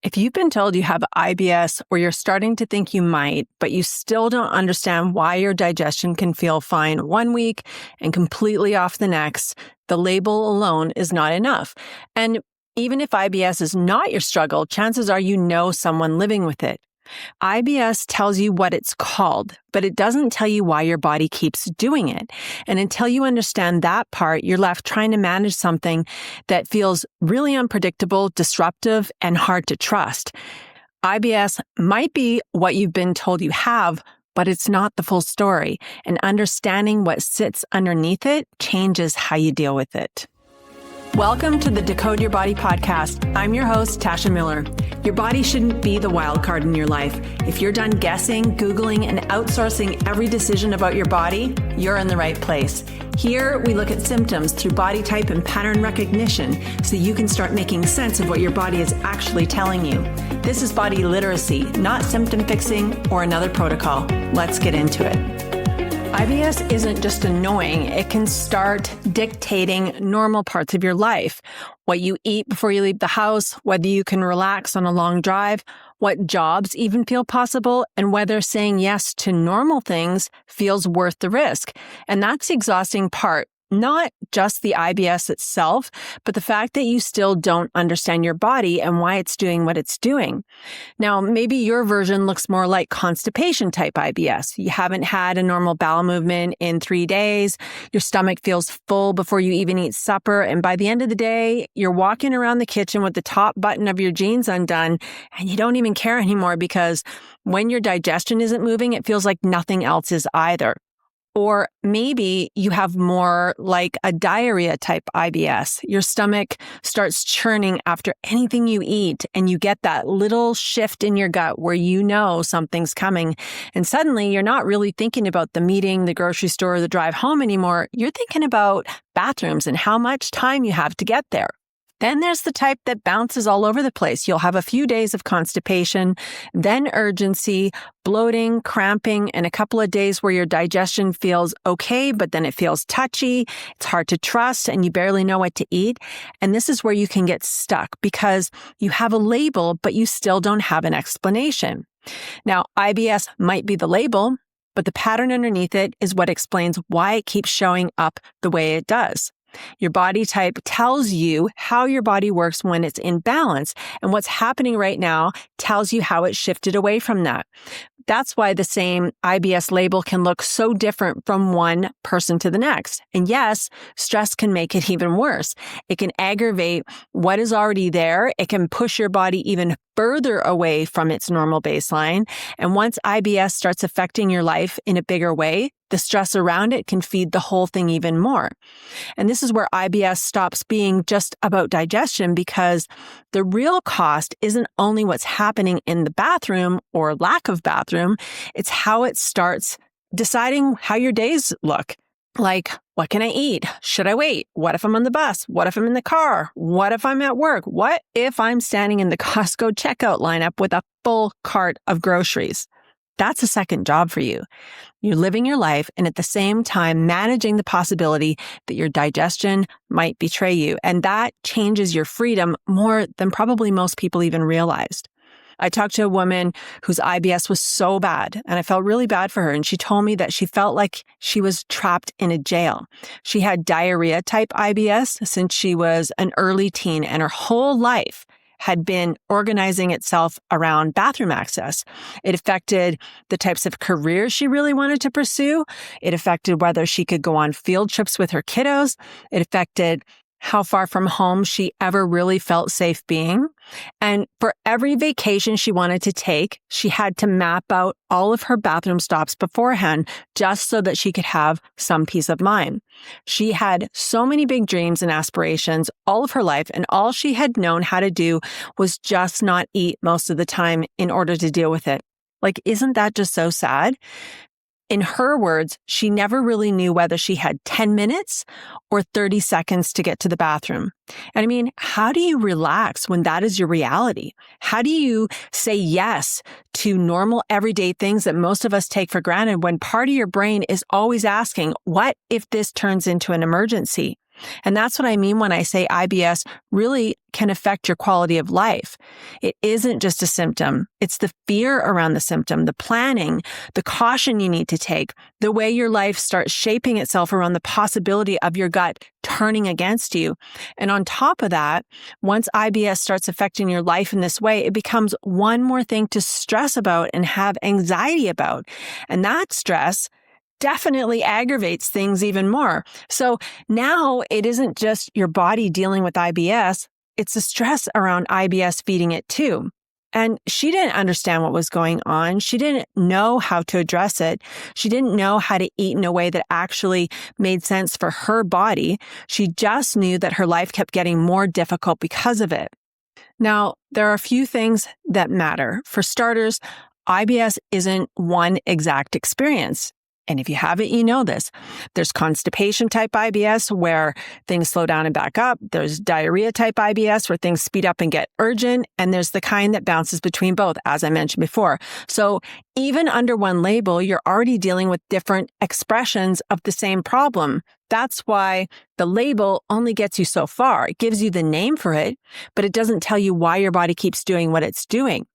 If you've been told you have IBS or you're starting to think you might, but you still don't understand why your digestion can feel fine one week and completely off the next, the label alone is not enough. And even if IBS is not your struggle, chances are you know someone living with it. IBS tells you what it's called, but it doesn't tell you why your body keeps doing it. And until you understand that part, you're left trying to manage something that feels really unpredictable, disruptive, and hard to trust. IBS might be what you've been told you have, but it's not the full story. And understanding what sits underneath it changes how you deal with it. Welcome to the Decode Your Body podcast. I'm your host, Tasha Miller. Your body shouldn't be the wild card in your life. If you're done guessing, Googling, and outsourcing every decision about your body, you're in the right place. Here, we look at symptoms through body type and pattern recognition so you can start making sense of what your body is actually telling you. This is body literacy, not symptom fixing or another protocol. Let's get into it. IBS isn't just annoying. It can start dictating normal parts of your life. What you eat before you leave the house, whether you can relax on a long drive, what jobs even feel possible, and whether saying yes to normal things feels worth the risk. And that's the exhausting part. Not just the IBS itself, but the fact that you still don't understand your body and why it's doing what it's doing. Now, maybe your version looks more like constipation type IBS. You haven't had a normal bowel movement in 3 days. Your stomach feels full before you even eat supper. And by the end of the day, you're walking around the kitchen with the top button of your jeans undone, and you don't even care anymore because when your digestion isn't moving, it feels like nothing else is either. Or maybe you have more like a diarrhea type IBS. Your stomach starts churning after anything you eat, and you get that little shift in your gut where you know something's coming. And suddenly you're not really thinking about the meeting, the grocery store, the drive home anymore. You're thinking about bathrooms and how much time you have to get there. Then there's the type that bounces all over the place. You'll have a few days of constipation, then urgency, bloating, cramping, and a couple of days where your digestion feels okay, but then it feels touchy. It's hard to trust and you barely know what to eat. And this is where you can get stuck because you have a label, but you still don't have an explanation. Now, IBS might be the label, but the pattern underneath it is what explains why it keeps showing up the way it does. Your body type tells you how your body works when it's in balance, and what's happening right now tells you how it shifted away from that. That's why the same IBS label can look so different from one person to the next. And yes, stress can make it even worse. It can aggravate what is already there. It can push your body even further away from its normal baseline. And once IBS starts affecting your life in a bigger way, the stress around it can feed the whole thing even more. And this is where IBS stops being just about digestion because the real cost isn't only what's happening in the bathroom or lack of bathroom, it's how it starts deciding how your days look. Like, what can I eat? Should I wait? What if I'm on the bus? What if I'm in the car? What if I'm at work? What if I'm standing in the Costco checkout lineup with a full cart of groceries? That's a second job for you. You're living your life and at the same time managing the possibility that your digestion might betray you. And that changes your freedom more than probably most people even realized. I talked to a woman whose IBS was so bad, and I felt really bad for her. And she told me that she felt like she was trapped in a jail. She had diarrhea type IBS since she was an early teen, and her whole life had been organizing itself around bathroom access. It affected the types of careers she really wanted to pursue. It affected whether she could go on field trips with her kiddos. It affected how far from home she ever really felt safe being. And for every vacation she wanted to take, she had to map out all of her bathroom stops beforehand just so that she could have some peace of mind. She had so many big dreams and aspirations all of her life, and all she had known how to do was just not eat most of the time in order to deal with it. Like, isn't that just so sad? In her words, she never really knew whether she had 10 minutes or 30 seconds to get to the bathroom. And I mean, how do you relax when that is your reality? How do you say yes to normal everyday things that most of us take for granted when part of your brain is always asking, what if this turns into an emergency? And that's what I mean when I say IBS really can affect your quality of life. It isn't just a symptom. It's the fear around the symptom, the planning, the caution you need to take, the way your life starts shaping itself around the possibility of your gut turning against you. And on top of that, once IBS starts affecting your life in this way, it becomes one more thing to stress about and have anxiety about. And that stress definitely aggravates things even more. So now it isn't just your body dealing with IBS, it's the stress around IBS feeding it too. And she didn't understand what was going on. She didn't know how to address it. She didn't know how to eat in a way that actually made sense for her body. She just knew that her life kept getting more difficult because of it. Now, there are a few things that matter. For starters, IBS isn't one exact experience. And if you have it, you know this. There's constipation type IBS where things slow down and back up. There's diarrhea type IBS where things speed up and get urgent. And there's the kind that bounces between both, as I mentioned before. So even under one label, you're already dealing with different expressions of the same problem. That's why the label only gets you so far. It gives you the name for it, but it doesn't tell you why your body keeps doing what it's doing.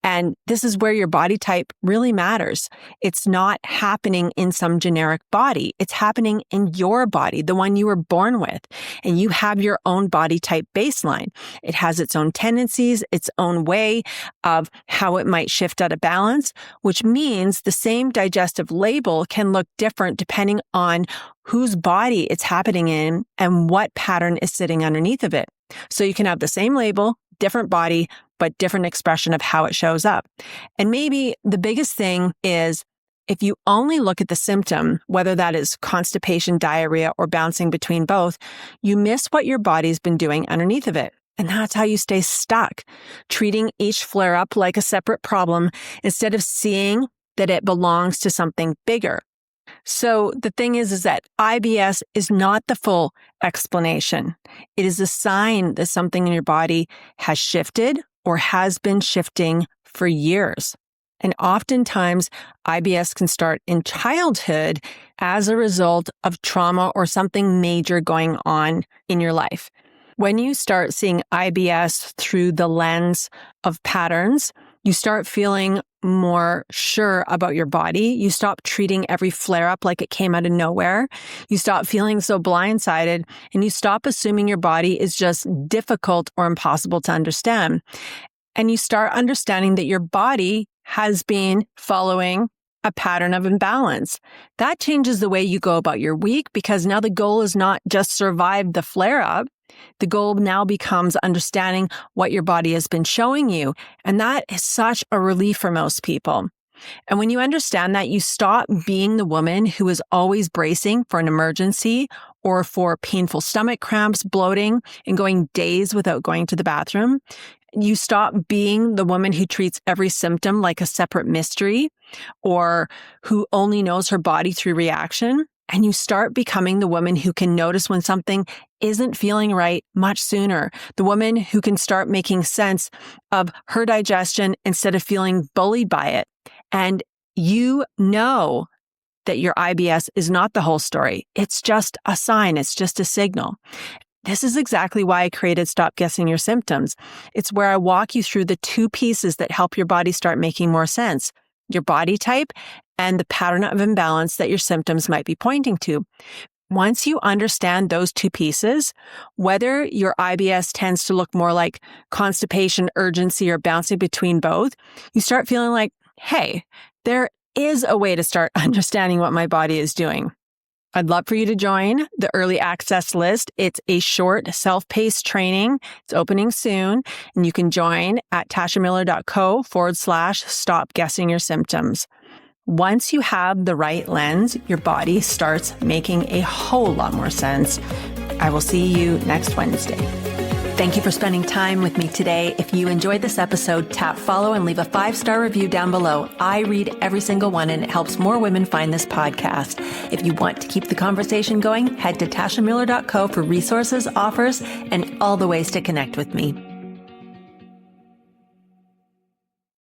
And this is where your body type really matters. It's not happening in some generic body. It's happening in your body, the one you were born with. And you have your own body type baseline. It has its own tendencies, its own way of how it might shift out of balance, which means the same digestive label can look different depending on whose body it's happening in and what pattern is sitting underneath of it. So you can have the same label, different body, but different expression of how it shows up. And maybe the biggest thing is if you only look at the symptom, whether that is constipation, diarrhea, or bouncing between both, you miss what your body's been doing underneath of it. And that's how you stay stuck, treating each flare-up like a separate problem instead of seeing that it belongs to something bigger. So the thing is that IBS is not the full explanation. It is a sign that something in your body has shifted or has been shifting for years. And oftentimes, IBS can start in childhood as a result of trauma or something major going on in your life. When you start seeing IBS through the lens of patterns, you start feeling more sure about your body. You stop treating every flare-up like it came out of nowhere. You stop feeling so blindsided, and you stop assuming your body is just difficult or impossible to understand. And you start understanding that your body has been following a pattern of imbalance. That changes the way you go about your week because now the goal is not just survive the flare-up. The goal now becomes understanding what your body has been showing you. And that is such a relief for most people. And when you understand that, you stop being the woman who is always bracing for an emergency or for painful stomach cramps, bloating, and going days without going to the bathroom. You stop being the woman who treats every symptom like a separate mystery or who only knows her body through reaction. And you start becoming the woman who can notice when something isn't feeling right much sooner. The woman who can start making sense of her digestion instead of feeling bullied by it. And you know that your IBS is not the whole story. It's just a sign. It's just a signal. This is exactly why I created Stop Guessing Your Symptoms. It's where I walk you through the two pieces that help your body start making more sense. Your body type and the pattern of imbalance that your symptoms might be pointing to. Once you understand those two pieces, whether your IBS tends to look more like constipation, urgency, or bouncing between both, you start feeling like, hey, there is a way to start understanding what my body is doing. I'd love for you to join the early access list. It's a short self-paced training. It's opening soon, and you can join at tashamiller.co/stop guessing your symptoms. Once you have the right lens, your body starts making a whole lot more sense. I will see you next Wednesday. Thank you for spending time with me today. If you enjoyed this episode, tap follow and leave a 5-star review down below. I read every single one and it helps more women find this podcast. If you want to keep the conversation going, head to tashamiller.co for resources, offers, and all the ways to connect with me.